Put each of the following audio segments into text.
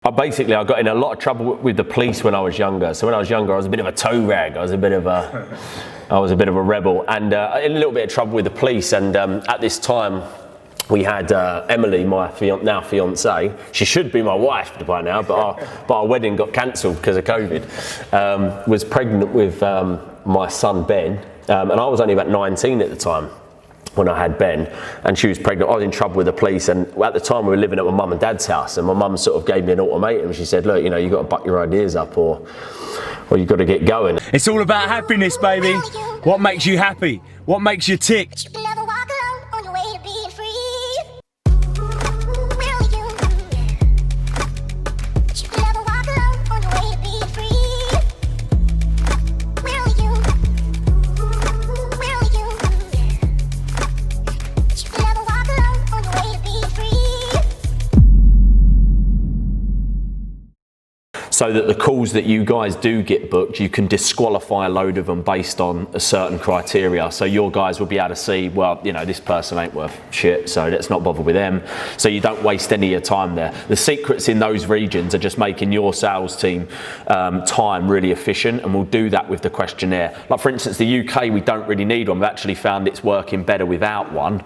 I got in a lot of trouble with the police when I was younger. So when I was younger, I was a bit of a toe rag. I was a bit of a rebel, and in a little bit of trouble with the police. And at this time, we had Emily, my now fiance. She should be my wife by now, but our wedding got cancelled because of COVID. Was pregnant with my son Ben, and I was only about 19 at the time when I had Ben, and she was pregnant. I was in trouble with the police, and at the time we were living at my mum and dad's house, and my mum sort of gave me an ultimatum. She said, look, you know, you've got to buck your ideas up, or you've got to get going. It's all about happiness, baby. What makes you happy? What makes you tick? So that the calls that you guys do get booked, you can disqualify a load of them based on a certain criteria. So your guys will be able to see, well, you know, this person ain't worth shit, so let's not bother with them. So you don't waste any of your time there. The secrets in those regions are just making your sales team time really efficient, and we'll do that with the questionnaire. Like for instance, the UK, we don't really need one. We've actually found it's working better without one,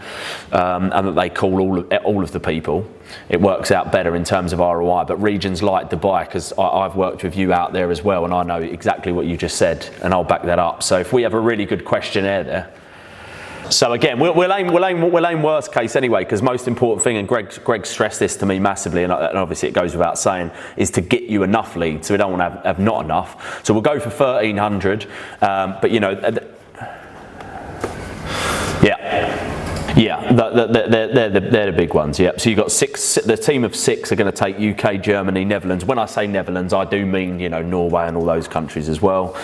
and that they call all of the people. It works out better in terms of ROI, but regions like Dubai, because I've worked with you out there as well, and I know exactly what you just said, and I'll back that up. So if we have a really good questionnaire there. So again, we'll aim worst case anyway, because most important thing, and Greg stressed this to me massively, and obviously it goes without saying, is to get you enough leads. So we don't want to have not enough. So we'll go for 1,300, but you know, yeah, they're the big ones. Yeah. So you've got six. The team of 6 are going to take UK, Germany, Netherlands. When I say Netherlands, I do mean, you know, Norway and all those countries as well.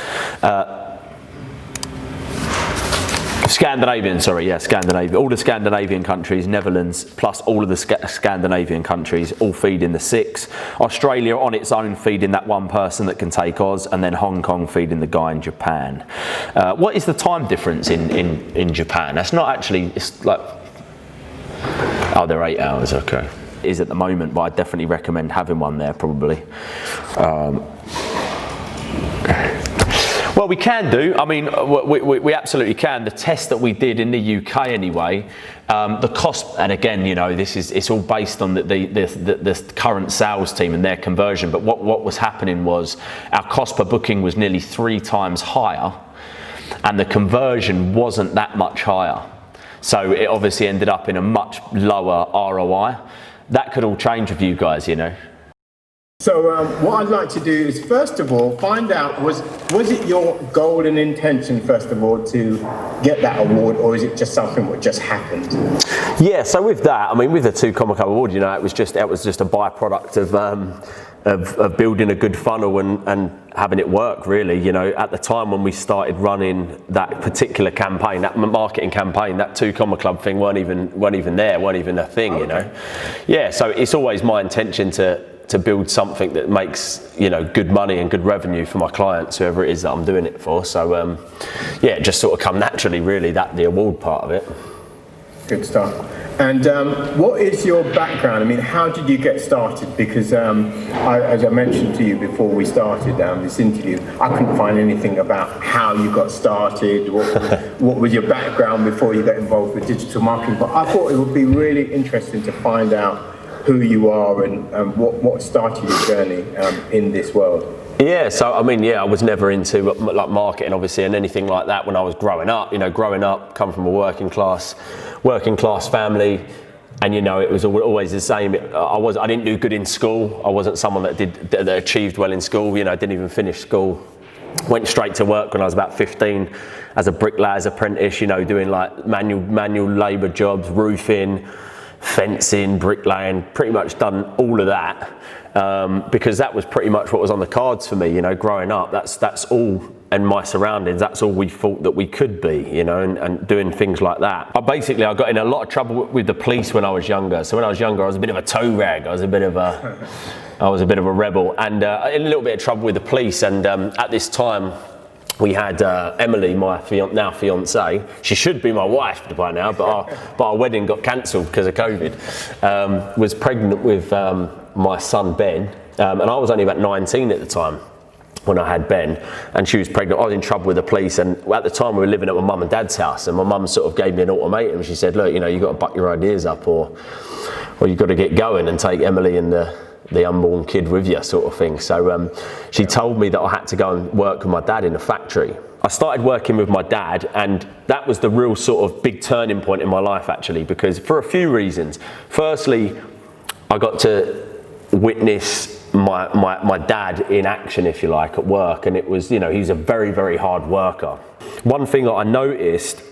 Scandinavian, sorry, yeah, Scandinavia. All the Scandinavian countries, Netherlands, plus all of the Scandinavian countries, all feed in the 6. Australia on its own feeding that one person that can take Oz, and then Hong Kong feeding the guy in Japan. What is the time difference in Japan? That's not actually, it's like, oh, they're 8 hours, okay. It is at the moment, but I definitely recommend having one there probably. Well, we can do. I mean, we absolutely can. The test that we did in the UK anyway, the cost, and again, you know, it's all based on the current sales team and their conversion. But what was happening was our cost per booking was nearly 3 times higher, and the conversion wasn't that much higher. So it obviously ended up in a much lower ROI. That could all change with you guys, you know. So what I'd like to do is, first of all, find out, was it your goal and intention, first of all, to get that award, or is it just something that just happened? Yeah, so with that, I mean, with the 2 Comma Club Award, you know, it was just a byproduct of building a good funnel and having it work, really. You know, at the time when we started running that particular campaign, that marketing campaign, that 2 Comma Club thing weren't even a thing, you know. Yeah, so it's always my intention to build something that makes, you know, good money and good revenue for my clients, whoever it is that I'm doing it for. So yeah, it just sort of come naturally, really, that the award part of it. Good stuff. And what is your background? I mean, how did you get started? Because as I mentioned to you before we started this interview, I couldn't find anything about how you got started, what was your background before you got involved with digital marketing. But I thought it would be really interesting to find out who you are and what started your journey in this world. Yeah, so I mean, yeah, I was never into like marketing, obviously, and anything like that when I was growing up. You know, come from a working class family, and you know, it was always the same. I didn't do good in school. I wasn't someone that achieved well in school. You know, I didn't even finish school. Went straight to work when I was about 15 as a bricklayer's apprentice. You know, doing like manual labour jobs, roofing, fencing, bricklaying, pretty much done all of that, because that was pretty much what was on the cards for me, you know, growing up. That's all, and my surroundings, that's all we thought that we could be, you know, and doing things like that. I got in a lot of trouble with the police when I was younger. So when I was younger, I was a bit of a toe rag. I was a bit of a rebel, and in a little bit of trouble with the police. And at this time, we had Emily, my now fiance. She should be my wife by now, but our wedding got cancelled because of COVID. Was pregnant with my son Ben, and I was only about 19 at the time when I had Ben, and she was pregnant. I was in trouble with the police, and at the time we were living at my mum and dad's house, and my mum sort of gave me an ultimatum. She said, look, you know, you've got to buck your ideas up, or you've got to get going and take Emily and the unborn kid with you, sort of thing. So she told me that I had to go and work with my dad in a factory. I started working with my dad, and that was the real sort of big turning point in my life, actually, because for a few reasons. Firstly, I got to witness my dad in action, if you like, at work, and it was, you know, he's a very, very hard worker. One thing that I noticed,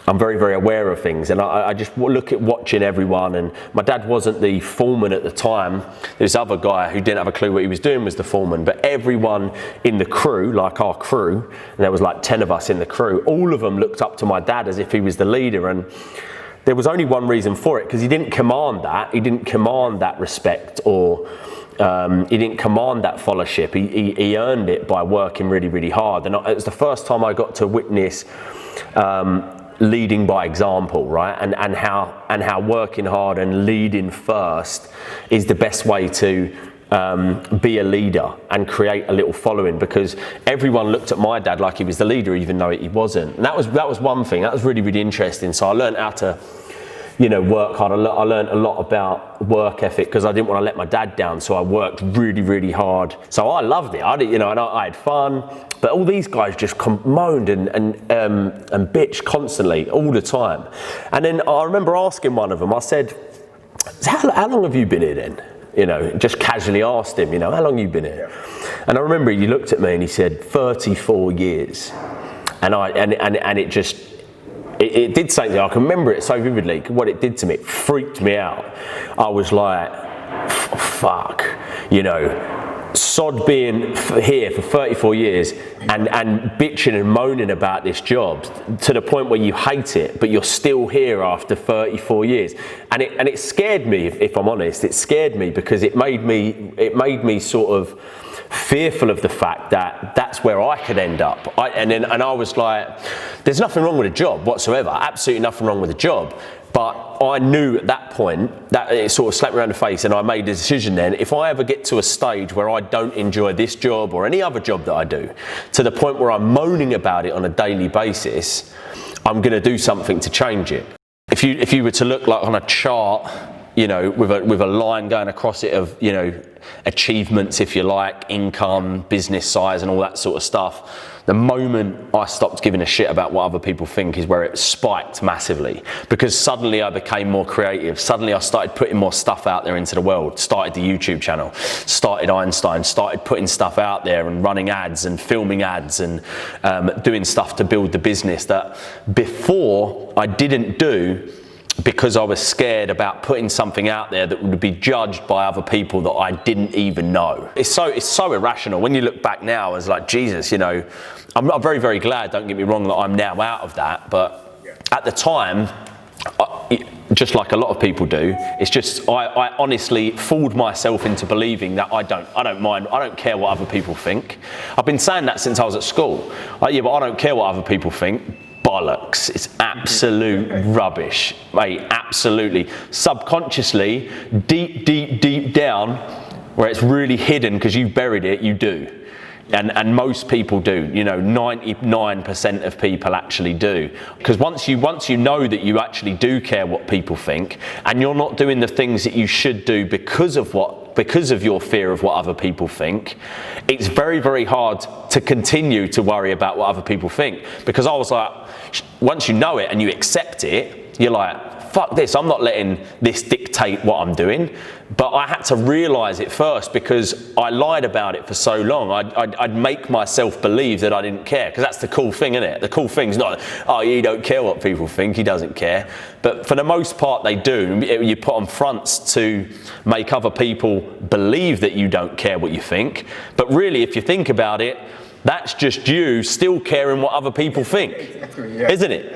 I'm very, very aware of things, and I just look at watching everyone, and my dad wasn't the foreman at the time. This other guy who didn't have a clue what he was doing was the foreman, but everyone in the crew, like our crew, and there was like 10 of us in the crew, all of them looked up to my dad as if he was the leader, and there was only one reason for it, because he didn't command that respect, or he didn't command that fellowship. He earned it by working really, really hard, and it was the first time I got to witness leading by example, right? And how working hard and leading first is the best way to be a leader and create a little following, because everyone looked at my dad like he was the leader, even though he wasn't. And that was one thing that was really, really interesting. So I learned how to, you know, work hard. I learned a lot about work ethic, because I didn't want to let my dad down, so I worked really, really hard. So I loved it. I had fun, but all these guys just moaned and bitched constantly all the time. And then I remember asking one of them, I said, how long have you been here then? You know, just casually asked him, you know, how long have you been here? And I remember he looked at me and he said, 34 years. And it just, it did something. I can remember it so vividly. What it did to me, it freaked me out. I was like, fuck, you know, sod being here for 34 years and bitching and moaning about this job to the point where you hate it, but you're still here after 34 years. And it scared me, if I'm honest. It scared me because it made me sort of fearful of the fact that that's where I could end up. And I was like, there's nothing wrong with a job whatsoever, absolutely nothing wrong with a job. But I knew at that point that it sort of slapped me around the face, and I made a decision then, if I ever get to a stage where I don't enjoy this job or any other job that I do, to the point where I'm moaning about it on a daily basis, I'm going to do something to change it. If you were to look like on a chart, you know, with a line going across it of, you know, achievements, if you like, income, business size and all that sort of stuff, the moment I stopped giving a shit about what other people think is where it spiked massively, because suddenly I became more creative. Suddenly I started putting more stuff out there into the world, started the YouTube channel, started Einstein, started putting stuff out there and running ads and filming ads and doing stuff to build the business that before I didn't do, because I was scared about putting something out there that would be judged by other people that I didn't even know. It's so irrational. When you look back now, it's like, Jesus, you know, I'm very, very glad, don't get me wrong, that I'm now out of that. But at the time, just like a lot of people do, it's just, I honestly fooled myself into believing that I don't mind, I don't care what other people think. I've been saying that since I was at school. Yeah, but I don't care what other people think. Bollocks. It's absolute rubbish, mate, absolutely. Subconsciously, deep down, where it's really hidden because you've buried it, you do. And most people do, you know, 99% of people actually do. Because once you know that you actually do care what people think, and you're not doing the things that you should do because of your fear of what other people think, it's very, very hard to continue to worry about what other people think. Because I was like, once you know it and you accept it, you're like, fuck this, I'm not letting this dictate what I'm doing. But I had to realize it first, because I lied about it for so long. I'd make myself believe that I didn't care, because that's the cool thing, isn't it? The cool thing's not, oh, you don't care what people think, he doesn't care. But for the most part, they do. You put on fronts to make other people believe that you don't care what you think. But really, if you think about it, that's just you still caring what other people think, isn't it?